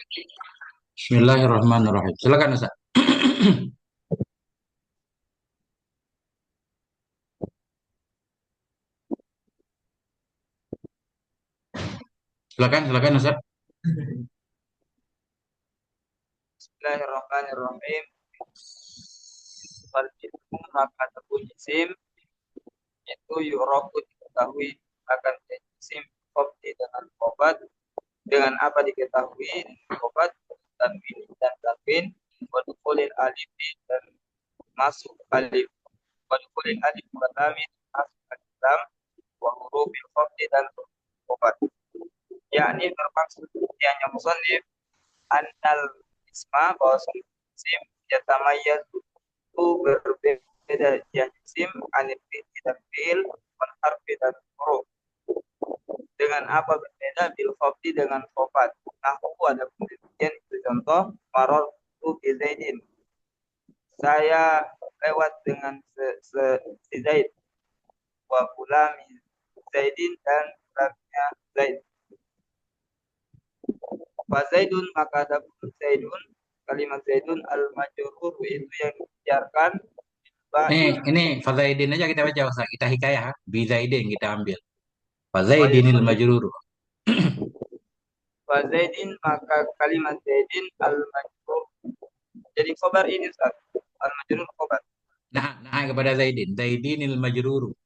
Bismillahirrahmanirrahim. Silakan Ustaz. Silakan Ustaz. Bismillahirrahmanirrahim. Fal ismu maka tersebut isim itu yu'rafu diketahui akan isim qobdi dengan qobat dengan apa diketahui qobat tanwin dan tanwin wa dukhulil alif dan masuk alif wa dukhulil alif wa lam masuk alif lam wa hurufil qobdi dan qobat, yakni bermaksud yang musannif annal isma bahwa isim yatamayyaz itu berbeda dia isim anil fi'li dan fi'il wal harfi dan huruf. Dengan apa berbeda? Bil khafdi dengan khofat. Nahu ada penelitian itu contoh maror tu bi Zaidin. Saya lewat dengan si Zaid wa gulami Zaidin dan gulamnya Zaid. Fa Zaidun maka ada Zaidun, kalimat Zaidun al majrur itu yang dijarkan ba'i. Ini Fazaidin aja kita baca Ustaz. Kita hikayah. Bizaidin kita ambil. Oh ya, Fazaidinil majrur. wa Zaidin maka kalimat Zaidin al majrur jadi khobar ini Ustaz. Al majrur khobar. Nah kepada Zaidin. Zaidinil majrur.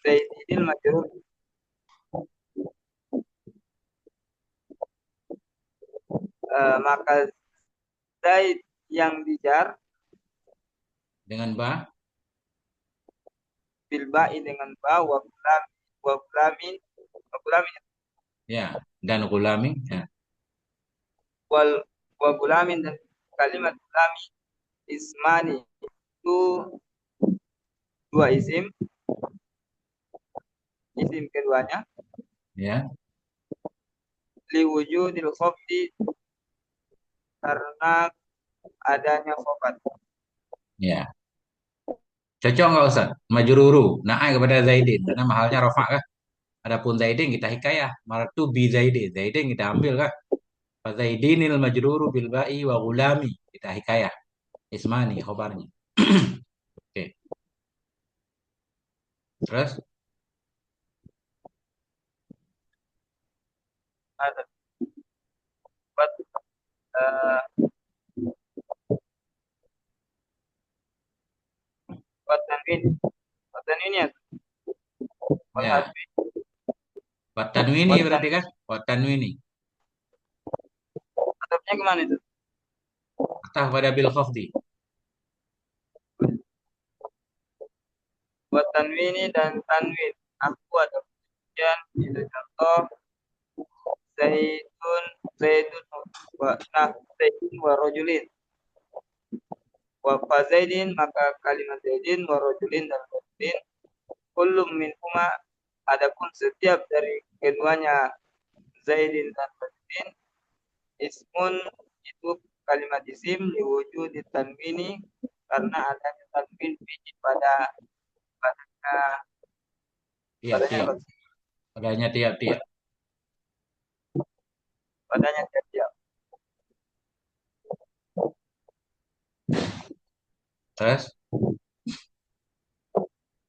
Zaidin majrur. Maka Zaid yang dijar Dengan ba. bil ba'i dengan ba wa gulamin wa gulamin Ya. Dan gulami. Ya. wal wa gulamin dan kalimat gulami ismani itu dua isim keduanya Ya. liwujudil khafdi karena adanya khafat. Ya. Cocok nggak Ustaz? Majruru. Nah kepada Zaidin. Karena mahalnya rofa kan. Adapun Zaidin kita hikayah. Maratu bi Zaidin. Zaidin kita ambil kan. Fazaidinil majruru bil ba'i wa gulami. Kita hikayah. Ismani khobarnya. Oke. Terus Ada buat uh, buat tanwin ya wal ya. hasbi Watanwini buat berarti kan? Watanwini. tanwinnya gimana itu? Atah pada bil khafdi. Buat tanwini dan tanwin aku ada kemudian itu contoh zaidun zaidun zaidun wa rojulin wa fa zaidin maka kalimat zaidin wa rojulin dan rojulin kullum min huma adapun setiap dari keduanya zaidin dan rojulin ismun itu kalimat isim diwujud di tanwini karena adanya tanwin pada padanya padanya Tiap-tiap. Padanya tiap-tiap. padanya tiap. Terus?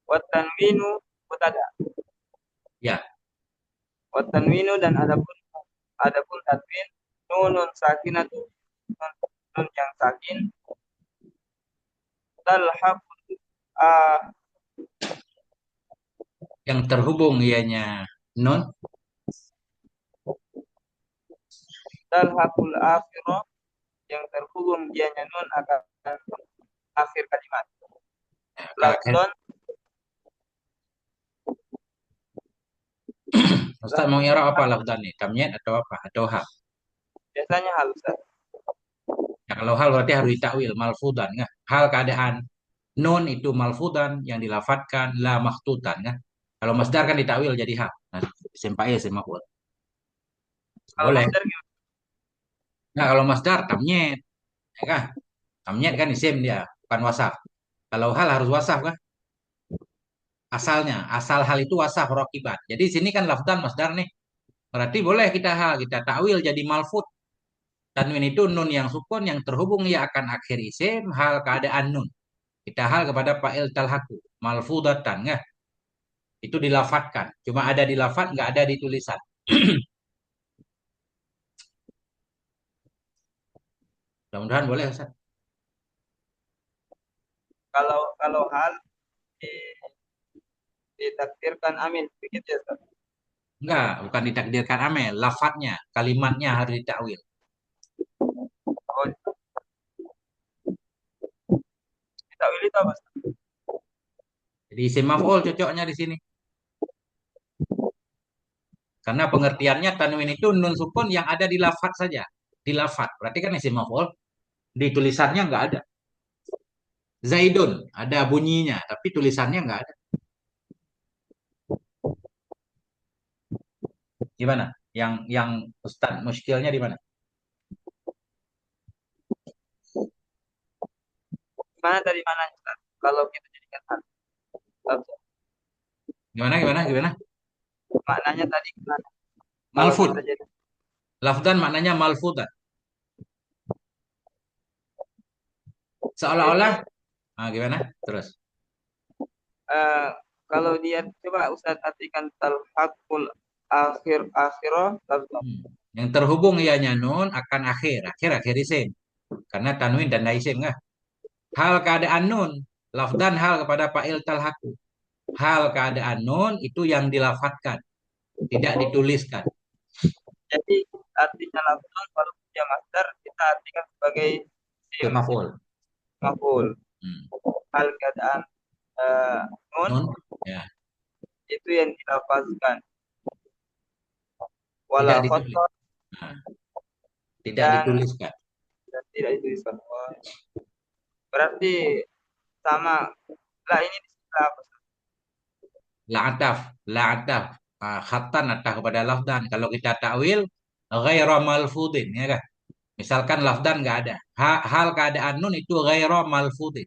Wat tanwinu mutada. Ya. Wat tanwinu dan adapun tanwin nunun sakinatu nun yang sakin talhaqu ah Yang terhubung ianya non. talhaqul akhirah yang terhubung dianya nun akan akhir kalimat. Kakek. Lafdon Ustaz mau lafdon ngira apa lafdan nih? Tamyiz atau apa? Atau hal? biasanya halus. Ya, kalau hal berarti harus ditakwil. Malfudan. Kan? Hal keadaan non itu malfudan yang dilafatkan la makhtutan. Kan? Kalau masdar kan ditakwil jadi hal. Nah, sempai semapun. Kalau Boleh. masdar gimana? Nah, kalau masdar tamyiz. Ya kan? Tamyiz kan isim dia. Bukan wasaf. Kalau hal harus wasaf kan? Asalnya, asal hal itu wasaf rokibat. Jadi sini kan lafdan masdar nih. Berarti boleh kita takwil jadi malfud. Tanwin itu nun yang sukun yang terhubung ia akan akhir isim hal keadaan nun. Kita hal kepada fa'il talhaku. Malfudatan ya. Itu dilafatkan. Cuma ada di lafat, nggak ada di tulisan. Mudah-mudahan boleh Ustaz. Kalau hal di- ditakdirkan amin begitu ya Ustaz? Enggak, bukan ditakdirkan amel. Lafadznya, kalimatnya harus ditakwil. Oh, ditakwil itu apa Ustaz? Jadi isim maf'ul cocoknya di sini. Karena pengertiannya tanwin itu nun sukun yang ada di lafadz saja. Di lafadz. Berarti kan isim maf'ul. Di tulisannya nggak ada. Zaidun ada bunyinya, tapi tulisannya nggak ada. Gimana? Yang Ustadz muskilnya di mana? Mana dari mana Ustaz? Kalau kita jadikan hal. Ustaz, Gimana, gimana, gimana? maknanya tadi gimana? Kalau kita Malfud. jadi Lafdan maknanya malfudan. ini Seolah-olah, gimana? Terus. eh, kalau dia coba Ustaz artikan talhaqul akhirah talhaq. Hmm. Yang terhubung ianya nun akan akhir. Akhir isim. Karena tanwin dan isim kan. Hal keadaan nun. Lafdan hal kepada fa'il talhaku. Hal keadaan nun itu yang dilafatkan. Tidak dituliskan. Jadi artinya lafzun kalau dia master kita artikan sebagai Itu sim maf'ul. maf'ul. Hmm. Hal keadaan eh, nun Nun. Ya. itu yang dilafazkan. Wala Tidak ditulis. khoton Nah, tidak dan dituliskan. tidak dituliskan. Oh, berarti sama. Lah ini istilah apa? La'ataf. La'ataf. Khatan atah kepada lafdan. Kalau kita takwil. Ghaira malfudin. Ya kan? Misalkan lafdan nggak ada. Hal keadaan nun itu ghaira malfudin.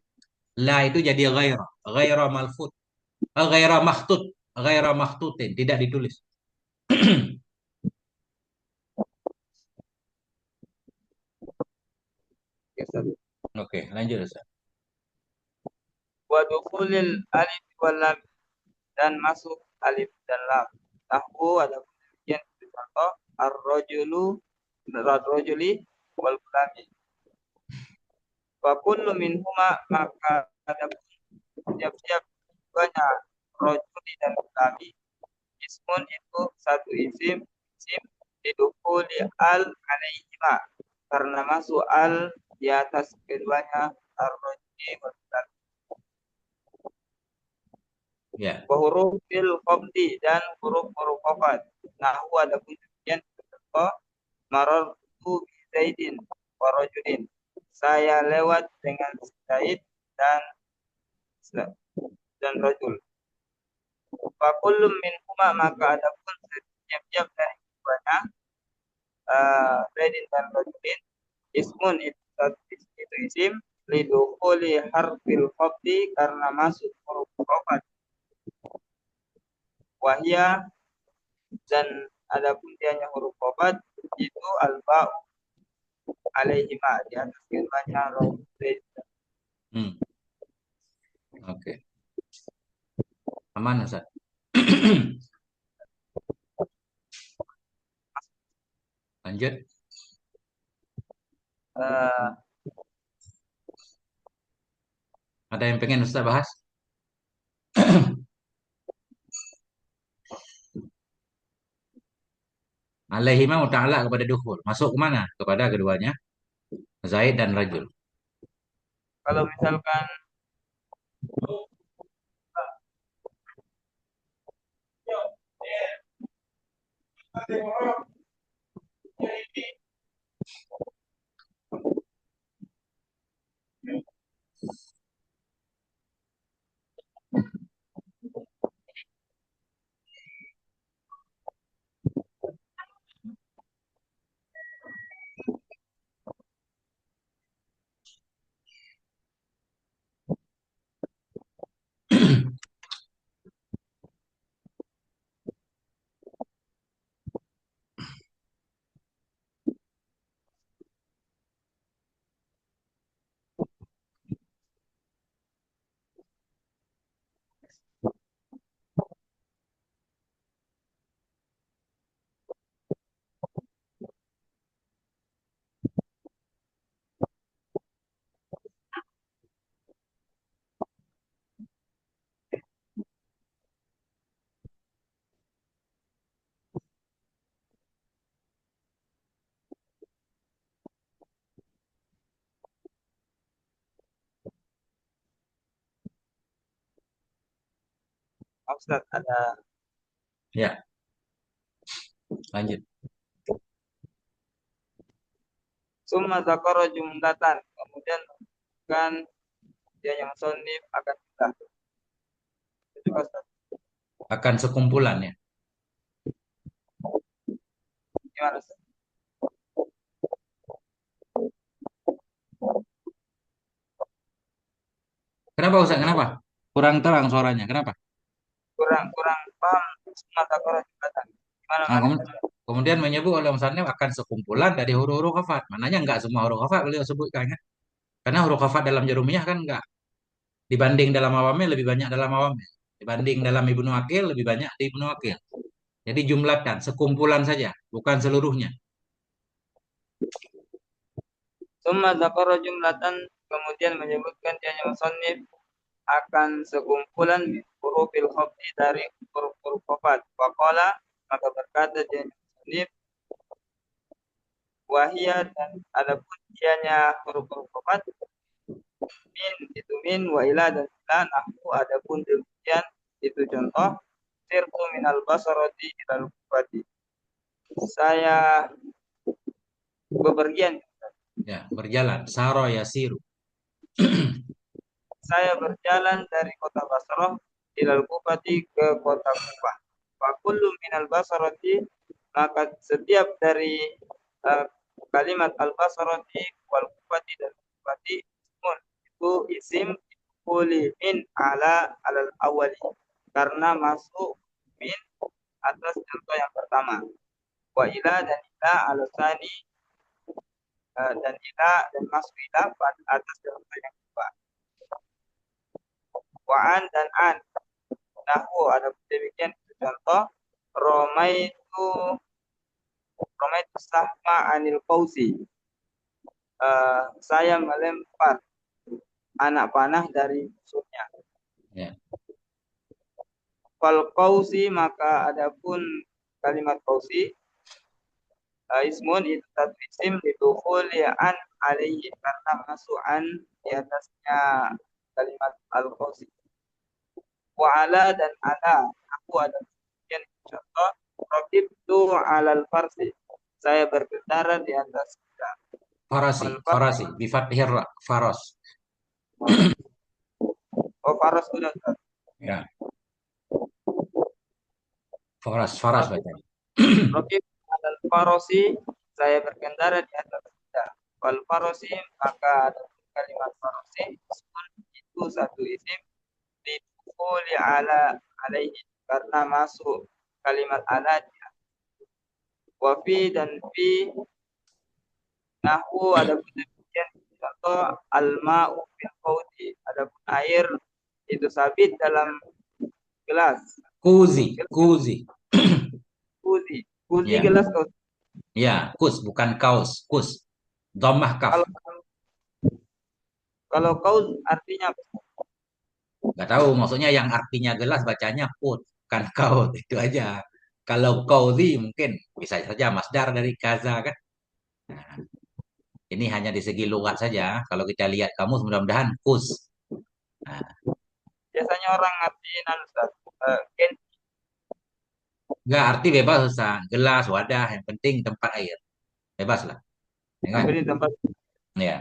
La itu jadi ghaira. Ghaira malfud. Ghaira makhtut. Ghaira makhtutin. Tidak ditulis. Oke, lanjut Ustaz. Wa dukhulil alif wal lam dan masuk alif dan lam. Nahwu ada kemudian contoh ar-rajulu ar-rajuli wal gulami. Wa kullu minhuma maka ada tiap-tiap banyak rajuli dan gulami. Ismun itu satu isim didukuli al alaihima karena masuk al di atas keduanya ar-rajuli wal gulami. Ya. Wa hurufil khafdi dan huruf-huruf khafat. Nahwu ada kemudian contoh marartu bi Zaidin wa rajulin. Saya lewat dengan Zaid dan rajul. Wa kullum minhuma maka ada pun setiap-tiap dari keduanya Zaidin dan rajulin ismun itu isim lidukhuli harfil khafdi karena masuk huruf khafat. Wahia dan adapun dianya huruf khafat itu al-ba'u alaihima di atas keduanya Zaid. Hmm. Oke. Aman Ustaz. Lanjut. Uh, Ada yang pengen Ustaz bahas? Alaihi ma ta'ala kepada dukhul. Masuk ke mana? Kepada keduanya. Zaid dan Rajul. kalau misalkan Ustaz ada. Ya, lanjut. Summa dzakara jumlatan. Kemudian kan dia yang sonif akan jumlah. Itu Ustaz. Akan sekumpulan ya. Gimana Ustaz? Kenapa Ustaz? Kenapa? Kurang terang suaranya. Kenapa? Kurang kurang paham summa dzakara jumlatan. Gimana Nah, Mas? kemudian menyebut oleh Musannif akan sekumpulan dari huruf-huruf khafat. Maknanya enggak semua huruf khafat beliau sebutkan ya. Karena huruf khafat dalam Jarumiyah kan enggak. Dibanding dalam awamil lebih banyak dalam awamil. Dibanding dalam Ibnu Aqil lebih banyak di Ibnu Aqil. Jadi jumlahkan, sekumpulan saja, bukan seluruhnya. Summa dzakara jumlatan, kemudian menyebutkan dia yang sonif akan sekumpulan hurufil khafdi dari huruf-huruf khafat. Waqala, maka berkata dia yang sonif, wahia, dan adapun dianya huruf-huruf khafat, min itu min, wa ila dan ila, nahwu adapun demikian itu contoh, sirtu minal basarati ilal kufati. Saya bepergian, Ya, berjalan. Saro yasiru. saya berjalan dari kota Basrah ilal Kufati ke kota Kufah. Wa kullu minal basarati, maka setiap dari uh, kalimat al basarati wal Kufati dan Kufati ismun, itu isim kuli min ala alal awali, karena masuk min atas contoh yang pertama. Wa ila dan ila alasani, dan ila dan masuk ila atas contoh yang kedua. Wa an dan an nahwu ada demikian contoh, romaitu romaitu sahma anil fauzi, saya melempar anak panah dari musuhnya. Ya. Fal qausi, maka adapun kalimat qausi, ismun itu satu isim didukhuli an alaihi, karena masuk an di atasnya kalimat al qausi. Wa ala dan ala, aku ada sekian contoh, raqibtu alal farsi, saya berkendara di atas kuda. Farasi, Wal fars, farasi. Bifathir ra, faros. oh faras kuda. Ya, faras bacanya. Raqib alal farosi, saya berkendara di atas kuda. Wal farosi, maka ada kalimat farosi itu satu isim didukuli ala alaihi, karena masuk kalimat ala dia. Wa fi dan fi nahwu ada demikian contoh, al-ma'u fil qawdi, adapun air itu sabit dalam gelas. Kuzi, kuzi. Kuzi, kuzi Ya, gelas kau. ya, kus bukan kaus, kus. Dhammah kaf. Kalau kalau kau artinya Nggak tahu, maksudnya yang artinya gelas bacanya put, bukan kaut, itu aja. Kalau kauzi mungkin bisa saja masdar dari kaza kan. Nah, ini hanya di segi lugat saja. Kalau kita lihat kamus mudah-mudahan kus. Nah, biasanya orang ngertiin Ustaz. Ken nggak arti bebas Ustaz. Gelas, wadah, yang penting tempat air. Bebas lah. Ya kan? sampai di tempat Ya.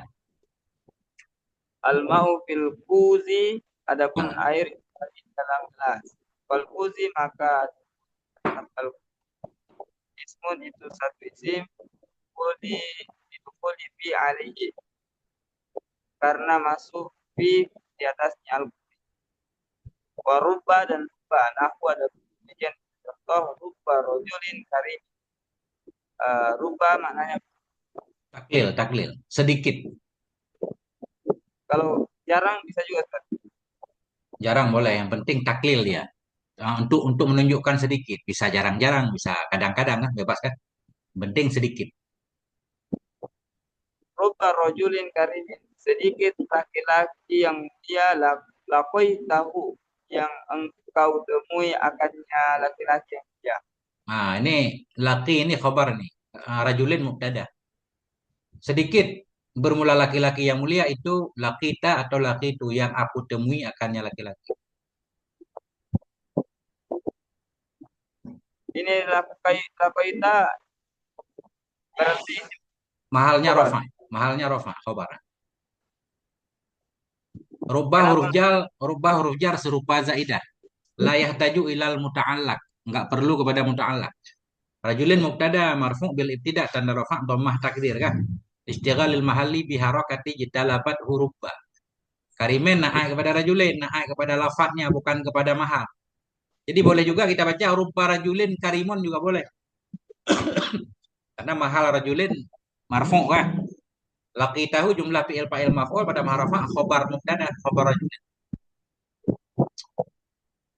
al-ma'u fil kuzi, adapun Nah, air di dalam gelas. Wal kuzi, maka al ismun itu satu isim kuli itu kuli fi alihi, karena masuk fi di atasnya al. Waruba dan ruba, nahwu ada demikian contoh, ruba rojulin karim. Ruba maknanya taklil, taklil. Sedikit. kalau jarang bisa juga Ustaz. Jarang boleh. Yang penting taklil ya. Untuk menunjukkan sedikit. Bisa jarang-jarang, bisa kadang-kadang kan, bebas kan. Yang penting sedikit. Ruba rojulin karimin, sedikit laki-laki yang dia lakoi tahu, yang engkau temui akannya laki-laki yang dia. Nah, ini laki ini khabar nih. Rajulin mubtada. Sedikit bermula laki-laki yang mulia itu laki ta atau laki itu yang aku temui akannya laki-laki. Ini lakoita berarti Mahalnya khobar. rofa. Mahalnya rofa. Khobar. Kenapa? Rubah huruf jar serupa zaidah. La yahtaju ilal muta'allaq. Enggak perlu kepada muta'allaq. Rajulin mubtada marfu' bil ibtida tanda rafa' dhammah takdir kan. Istighalil mahalli biharakati jitalabat huruf ba. Karimin naik kepada rajulin, naik kepada lafadznya bukan kepada mahal. Jadi boleh juga kita baca huruf rajulin karimun juga boleh. Karena mahal rajulin marfu' kan. Laqitahu jumlah fi'il fa'il maf'ul pada mahal rafa' khobar mubtada khobar rajulin.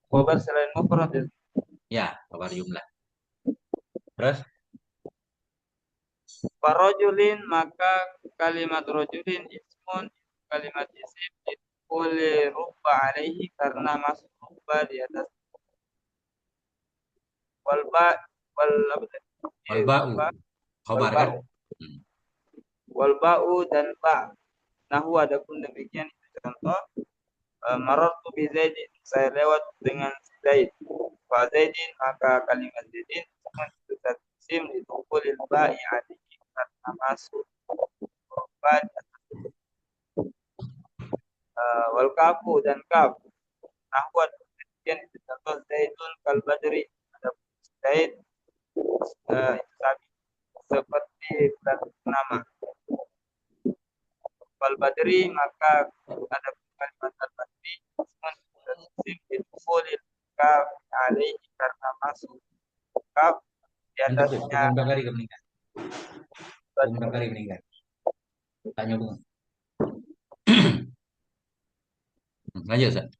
Khobar selain mufrad. Ya, khobar jumlah. Terus Farojulin maka kalimat rojulin ismun kalimat isim boleh rupa alaihi karena masuk rupa di atas walba wal wal ba'u khobar kan. walba'u Hmm. walba'u dan ba. Nahu adapun demikian itu contoh marartu bi Zaidin saya lewat dengan Zaid. Fa Zaidin maka kalimat Zaidin itu isim ditungkulil ba'i alaihi karena masuk rupa wal kafu dan kaf nahwan kemudian itu contoh zaitun kal badri ada zait itu tadi seperti bulan purnama wal badri maka ada kalimat al badri itu boleh kaf alaihi karena masuk kaf di atasnya Untuk Bakari meninggal. Untuk Bakari meninggal. Tanya dulu. Lanjut, Ustaz.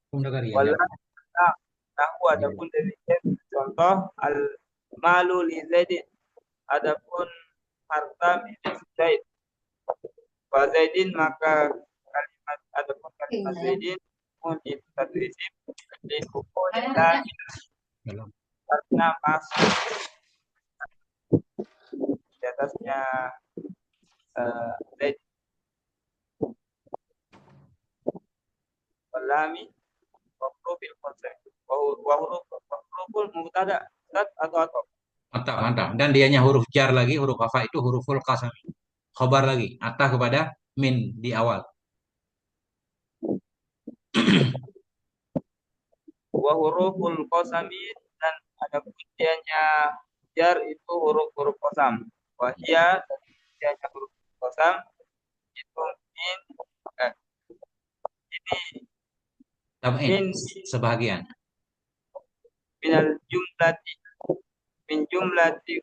Untuk Bakari ya. wal nahu adapun demikian contoh al malu li zaidin adapun harta milik Zaid. Wa Zaidin maka kalimat adapun kalimat Zaidin pun itu satu isim dan karena masuk di atasnya Zaid walami wa hurufil konsep wa huruful mubtada atau Mantap, mantap. Dan dianya huruf jar lagi, huruf hafa itu huruful qasam. Khobar lagi, atah kepada min di awal. wa huruful qasami dan ada dianya jar itu huruf-huruf qasam wahia dan dianya huruf qasam itu min ini Tam'in, min sebahagian. minal jumlati min jumlati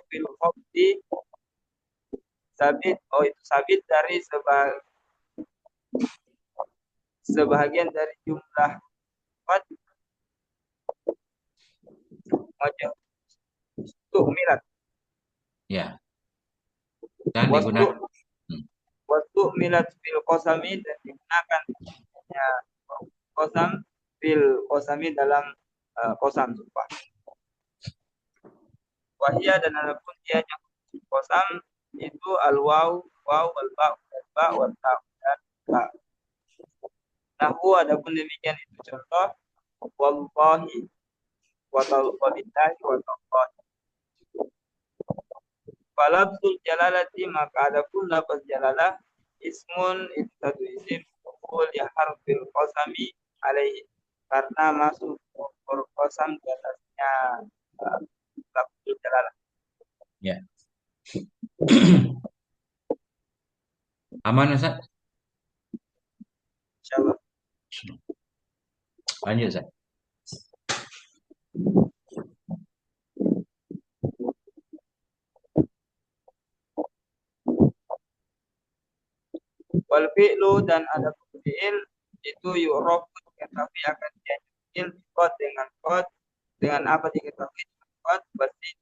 fil khafdi sabit itu sabit dari sebahagian dari jumlah qad wajah milat Ya. Dan wastu digunakan. wastu milat fil qasami dan digunakan ya, qasam fil qasami dalam qasam sumpah wahia dan adapun dia qasam itu al waw wal ba wal ta dan ta. Nahu adapun demikian itu contoh wallahi wa billahi wa tallahi. Falabsul jalalati maka adapun lafaz jalalah ismun itu satu isim li harfil qasami alaihi karena masuk huruf qasam di atasnya lafzul jalalah. Ya. Aman, Ustaz? Insyaallah. Lanjut, Ustaz. Wal fi'lu dan ada fi'il itu yu'raf diketahui akan jadi fi'il dengan apa diketahui dengan qad bersin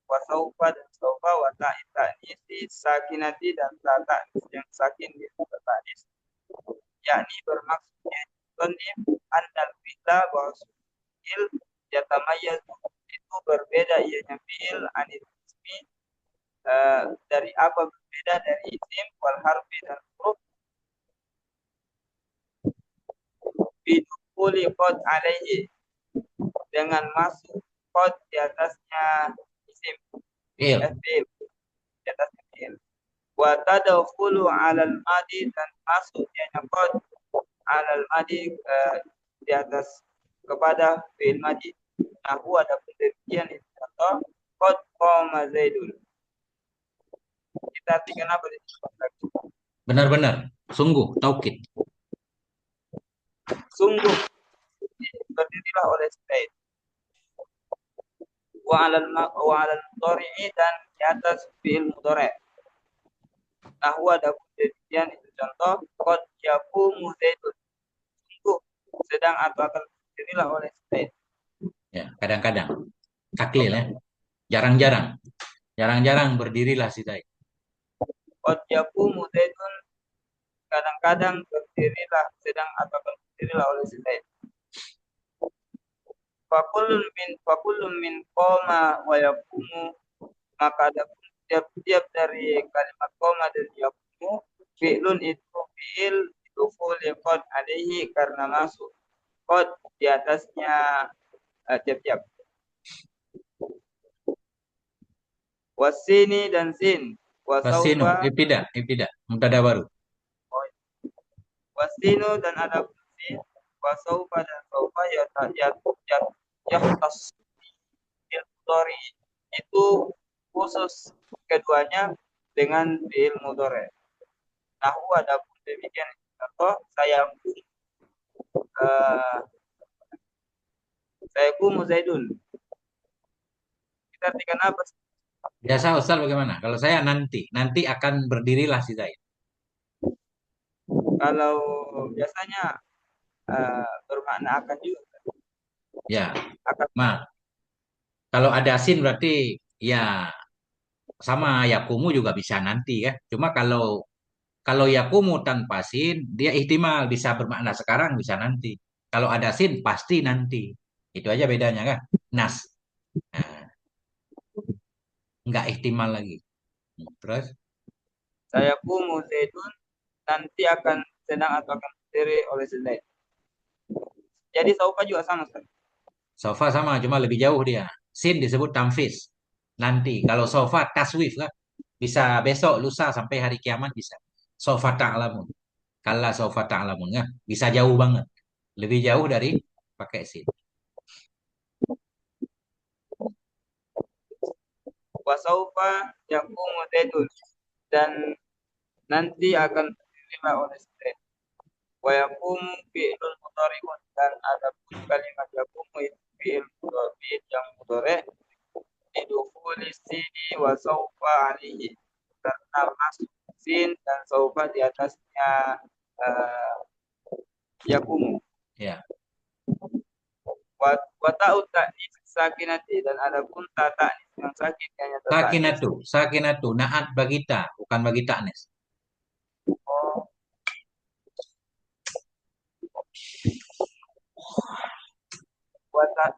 wa saufa dan saufa wa ta'nisi sakinati dan ta'nis yang sakin di ta'nis yakni bermaksudnya tanim annal fi'la wa fi'il yatamayyazu itu berbeda ianya fi'il anil ismi dari apa berbeda dari isim wal harfi dan huruf bidukuli qad alaihi dengan masuk qad di atasnya isim Fi'il. fi'il di atasnya fi'il. Wa tadkhulu 'alal madi dan masuk dianya qad 'alal madi di atas kepada fi'il madi. Nahu ada demikian itu contoh qad qama Zaidun. Kita artikan apa di sini? Benar-benar. Sungguh. Taukid. Sungguh berdirilah oleh Zaid. Wa 'alal mudhari'i dan di atas fi'il mudhari'. Nahu ada kejadian itu contoh qad yaqumu Zaidun. Sungguh sedang atau akan berdirilah oleh Zaid. Ya, kadang-kadang. Taklil ya. Jarang-jarang. Jarang-jarang berdirilah si Zaid. Qad yaqumu Zaidun kadang-kadang berdirilah sedang atau akan berdirilah oleh Zaid. Fakullun min qoma wa yaqumu, maka ada tiap-tiap dari kalimat qoma dan yaqumu fi'lun itu fi'il dukhuli qad alaihi karena masuk qad di atasnya tiap-tiap. Wasini dan sin Fasino. wasaufa Ibtida. Mubtada baru. wasinu dan ada sin wasaufa dan saufa yahtas iltori itu khusus keduanya dengan fi'il mudhari. Nahu ada pun demikian contoh uh, saya Zaidun. Kita artikan apa? Biasa Ustaz bagaimana? Kalau saya nanti akan berdirilah si Zaid. Kalau biasanya bermakna akan juga Ya, akan. kalau ada sin berarti ya sama yakumu juga bisa nanti ya. Cuma kalau yakumu tanpa sin dia ihtimal bisa bermakna sekarang bisa nanti. Kalau ada sin pasti nanti. Itu aja bedanya kan? Nas. Nah, nggak ihtimal lagi. Terus Saya Zaidun nanti akan sedang atau akan berdiri oleh Zaid. Jadi saufa juga sama Ustaz. sofa sama cuma lebih jauh dia. Sin disebut tamfiz. Nanti kalau sofa taswif kan bisa besok lusa sampai hari kiamat bisa. Sofa ta'lamun. Kalla sofa ta'lamun kan bisa jauh banget. Lebih jauh dari pakai sin. Wasaufa yaqumu Zaidun dan nanti akan berdirilah oleh Zaid. Wa yaqumu fi'lun mudhari'un dan ada pun kalimat yaqumu itu fi'il yang mudhari' didukhuli sini wa saufa alihi karena masuk sin dan saufa di atasnya yaqumu. Ya. Wa ta'u ta'nis sakinati dan ada pun ta ta'nis yang sakit hanya ta ta'nis. Sakinatu, naat bagi ta, bukan bagi ta'nis. Oh,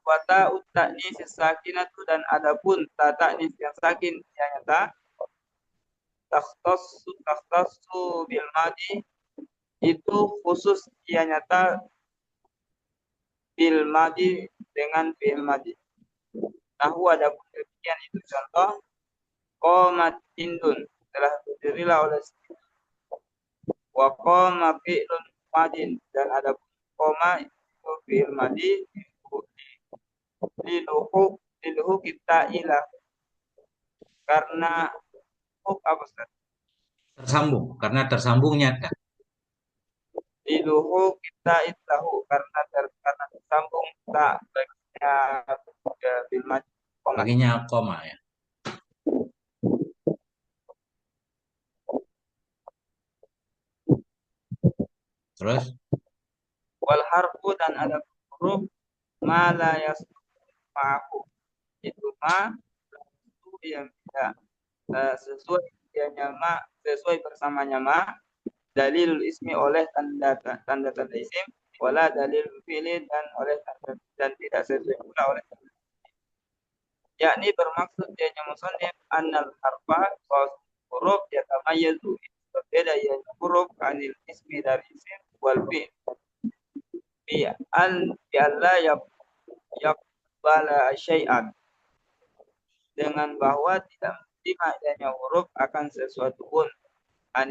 wa ta'u ta'nis sakinatu dan ada pun ta ta'nis yang sakin hanya ta takhtassu bil madi itu khusus ia nyata bil madi dengan fi'il madi. Nahu ada pun demikian itu contoh qamat indun telah berdirilah oleh wa qama fi'lun madin dan ada pun qama itu fi'il madi liluhu kita ilah karena apa Ustaz? Tersambung, karena tersambung nyata. Liluhu kita itlahu karena tersambung tak baginya bil madi qamat. Baginya koma ya. Terus Wal harfu dan ada huruf ma la yasma'u itu ma itu yang tidak sesuai dianya ma sesuai bersamanya ma dalil ismi oleh tanda tanda isim wala dalil fi'li dan oleh tanda dan tidak sesuai pula oleh tanda yakni bermaksud dianya musannif annal harfa wa huruf yatamayyazu berbeda ya huruf anil ismi dari isim wal fi'l bi an bi alla ya yakbala syai'an, dengan bahwa tidak menerima adanya huruf akan sesuatu pun, an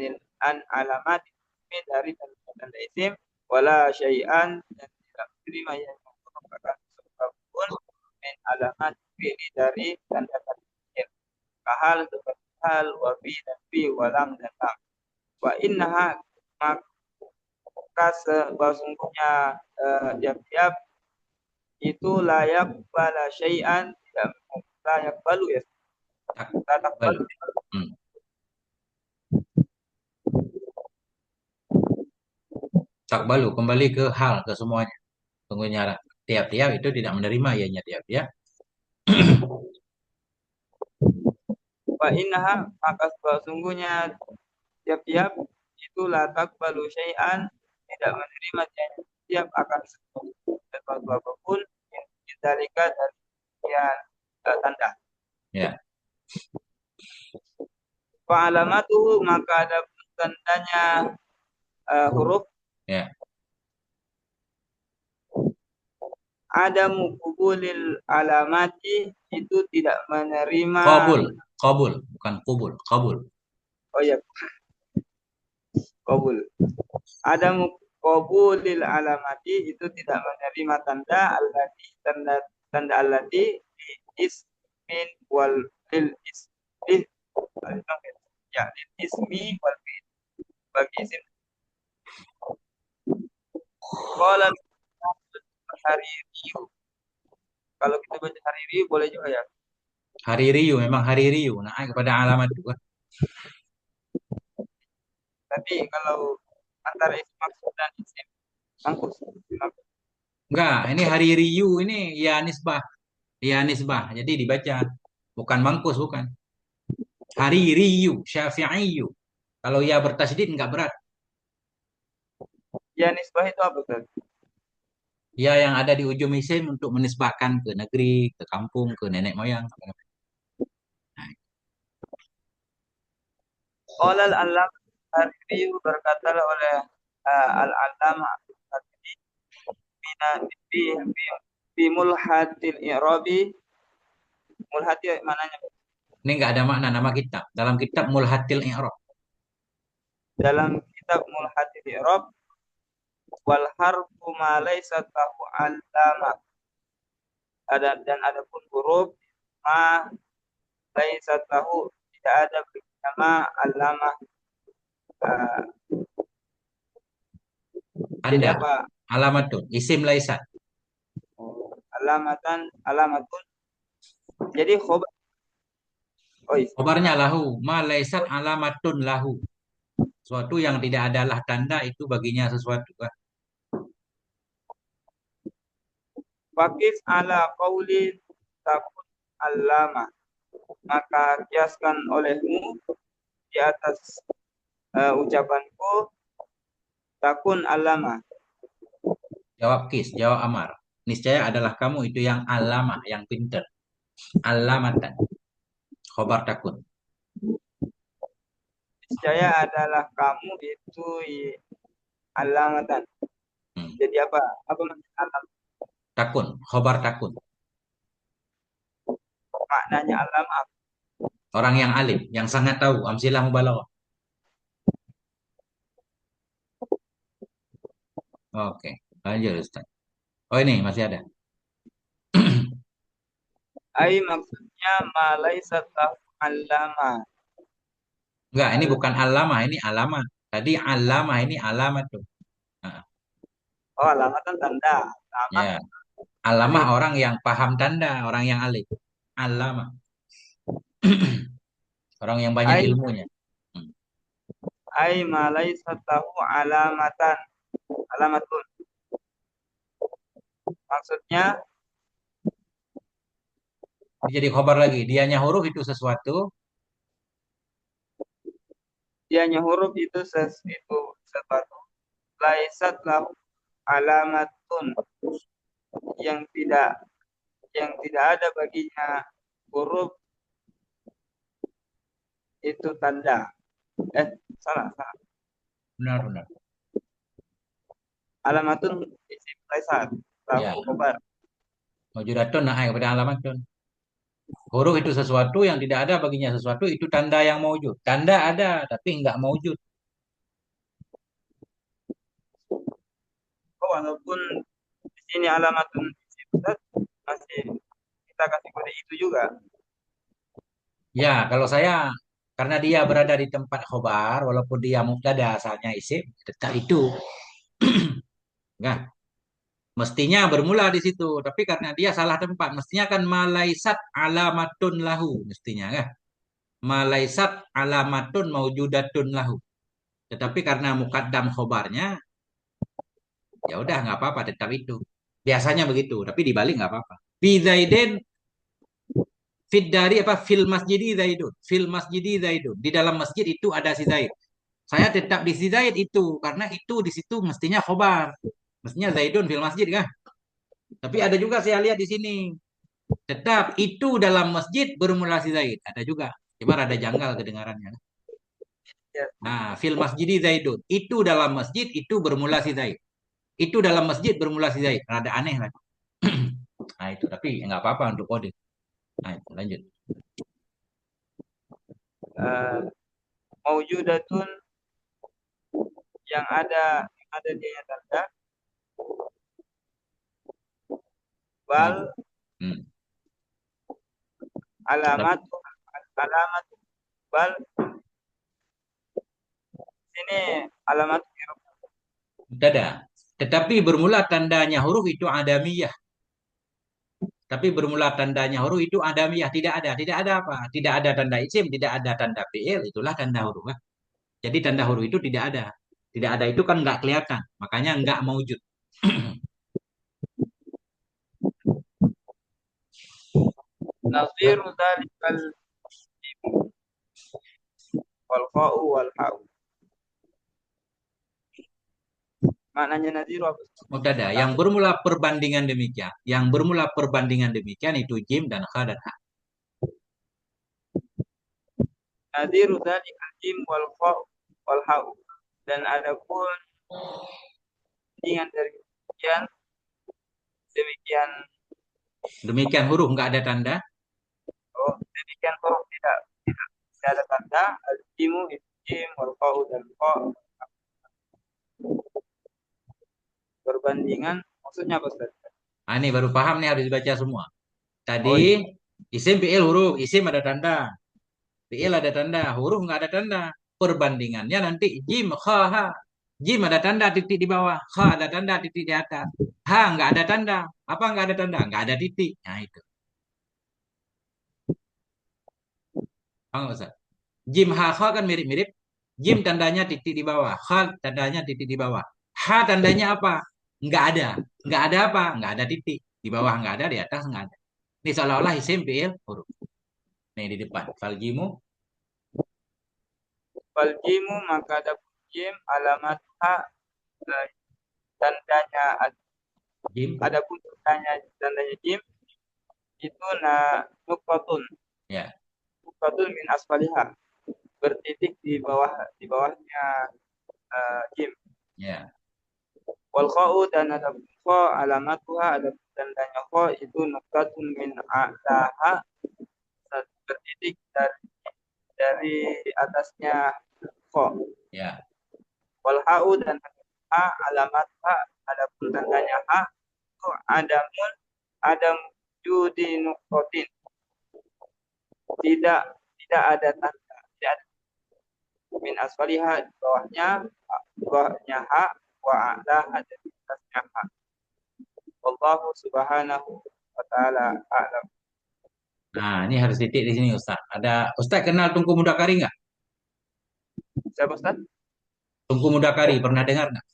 alamat dari tanda-tanda isim, wala syai'an, dan tidak menerima adanya huruf akan sesuatu pun min alamat fi'li dari tanda-tanda isim, kahal, seperti hal, wa fi, dan fi, walam, dan lam. Wa innaha, maka sesungguhnya tiap-tiap itu layak bala syai'an, tidak layak balu ya, layak Takbal. balu. Hmm. Takbalu kembali ke hal, ke semuanya. Sungguhnya tiap-tiap itu tidak menerima ianya tiap-tiap. Wa innaha, maka sesungguhnya tiap-tiap itu layak balu syai'an, tidak menerima tiap akan sesuatu apapun dalika dari sekian tanda. Ya, Fa'alamatuhu, maka ada tandanya huruf ya. ada mukubulil alamati, itu tidak menerima. Qabul, qabul, bukan kubul, qabul. Oh ya, kabul. Ada mukubulil alamati, itu tidak menerima tanda allati, tanda allati di ismin wal lil ismi, ya lil ismi wal fi'il, bagi isim. Qala Hariri, kalau kita baca Hariri boleh juga ya. Hari Riu, memang hari Riu. Nah, kepada alamat juga. Tapi kalau antara isim maksud dan isim mangkus. Enggak, ini hari Riu ini ya nisbah. Ya nisbah. Jadi dibaca. Bukan mangkus, bukan. Hari Riu, Syafi'iyu. Kalau ya bertasydid enggak berat. Ya nisbah itu apa tuh? Ya yang ada di ujung isim untuk menisbahkan ke negeri, ke kampung, ke nenek moyang. Nah, Qala al-allam Hariri, berkatalah oleh al-allamah Hariri, bina bi mulhatil i'rabi. Mulhati mananya? ini enggak ada makna nama kitab. Dalam kitab Mulhatil I'rab. Dalam kitab mulhatil i'rab, wal harfu ma laysa lahu allama, dan adapun huruf ma laysa lahu, tidak ada bagi nama allama. Uh, jadi Anda, apa? alamatun, isim laisat. Alamatun. Jadi khobar. Oh, Khobarnya lahu, ma laisat alamatun lahu. Suatu yang tidak adalah tanda itu baginya sesuatu. Fakif ala qauli takun allama, maka kiaskan olehmu di atas ucapanku takun allama. Jawab kis, jawab amar. Niscaya adalah kamu itu yang alama, yang pinter. Alamatan. Khobar takun. Niscaya adalah kamu itu alamatan. Hmm. Jadi apa? Apa maksud alam? Takun, khobar takun. Maknanya alam apa? Orang yang alim, yang sangat tahu. Amsilah mubalaghah. Oke, lanjut Ustaz. Oh ini masih ada. Ai maksudnya malai lahu alama. Enggak, ini bukan alama, ini alamat. Tadi alama, ini alamat tuh. Nah, Oh, alamatan tanda. Alamat ya, alamah dari orang yang paham tanda, orang yang alim. Alama, orang yang banyak ai ilmunya. Hmm. ai malai lahu alamatan. Alamatun. Maksudnya Ini jadi khobar lagi. Dianya huruf itu sesuatu. dianya huruf itu itu sesuatu laisat lahu alamatun, yang tidak ada baginya huruf itu tanda. Salah. Benar, benar. Alamatun isim laisat lahu Ya, khabar. Maujudatun naik kepada alamatun. Huruf itu sesuatu yang tidak ada baginya sesuatu itu tanda yang maujud. Tanda ada tapi enggak maujud. Oh, walaupun di sini alamatun isim Ustaz, masih kita kasih kode itu juga. Ya, kalau saya karena dia berada di tempat khobar walaupun dia mubtada asalnya isim tetap itu. Nah, mestinya bermula di situ, tapi karena dia salah tempat, mestinya kan malaisat alamatun lahu, mestinya kan. Malaisat alamatun maujudatun lahu. Tetapi karena mukaddam khobarnya, ya udah nggak apa-apa, tetap itu. Biasanya begitu, tapi dibalik nggak apa-apa. Fi Zaidin fid dari apa fil masjidi Zaidun. Fil masjidi Zaidun. Di dalam masjid itu ada si Zaid. Saya tetap di si Zaid itu karena itu di situ mestinya khobar. Mestinya Zaidun fil masjid kan. Tapi ada juga saya lihat di sini. Tetap itu dalam masjid bermula si Zaid. Ada juga. Cuma ada janggal kedengarannya. Ya, Nah, fil masjidi Zaidun. Itu dalam masjid itu bermula si Zaid. Itu dalam masjid bermula si Zaid. Rada aneh lah. Nah itu. Tapi nggak apa-apa untuk kode. Nah itu lanjut. uh, maujudatun yang ada dia tanda Mau. bal Hmm. alamat alamat bal ini alamat Tidak ada. Tetapi bermula tandanya huruf itu adamiyah. Tapi bermula tandanya huruf itu adamiyah. Tidak ada. Tidak ada apa? Tidak ada tanda isim. Tidak ada tanda fi'il. Itulah tanda huruf. Kan? Jadi tanda huruf itu tidak ada. Tidak ada itu kan nggak kelihatan. Makanya nggak maujud. nazir dalikal wal qa'u wal ha'u. Maknanya nazir apa? Mubtada. Yang bermula perbandingan demikian. Yang bermula perbandingan demikian itu jim dan kha dan ha. Nazir dalikal jim wal qa'u wal ha'u. Dan adapun dengan dari demikian Demikian huruf nggak ada tanda. oh, demikian huruf tidak ada tanda al-jimu itu jim wal qa'u dan qa perbandingan maksudnya apa Ustaz? Ah, ini baru paham nih harus dibaca semua. Oh Tadi iya. isim fi'il huruf. Isim ada tanda. Fi'il ada tanda. Huruf nggak ada tanda. Perbandingannya nanti jim, kha, ha. Jim ada tanda titik di bawah. Kha ada tanda titik di atas. Ha nggak ada tanda. Apa nggak ada tanda? Nggak ada titik. Nah itu. Paham nggak, Ustaz? Jim ha kha kan mirip-mirip. Jim tandanya titik di bawah. Kha tandanya titik di bawah. Ha tandanya apa? Nggak ada. Nggak ada apa? Nggak ada titik. Di bawah nggak ada, di atas nggak ada. Ini seolah-olah isim fi'il huruf. Nih di depan. Faljimu, Fal jimu maka ada jim alamat ha tandanya jim. adapun tandanya jim itu nuktatun Ya, nuktatun min asfaliha bertitik di bawahnya jim ya. wal kha'u dan ada kha alamatuha ada tandanya kha itu nuktatun min a'laha bertitik dari atasnya kha Ya, wal ha'u dan ha alamatha adapun tandanya ha itu adamun adam judi nuktatin tidak tidak ada tanda tidak ada min asfaliha di bawahnya ha wa a'la ada di atasnya ha wallahu subhanahu wa ta'ala a'lam. nah ini harus titik di sini Ustaz. Ada Ustaz kenal Tungku Mudakari nggak? Siapa Ustaz? Tungku Mudakari pernah dengar nggak?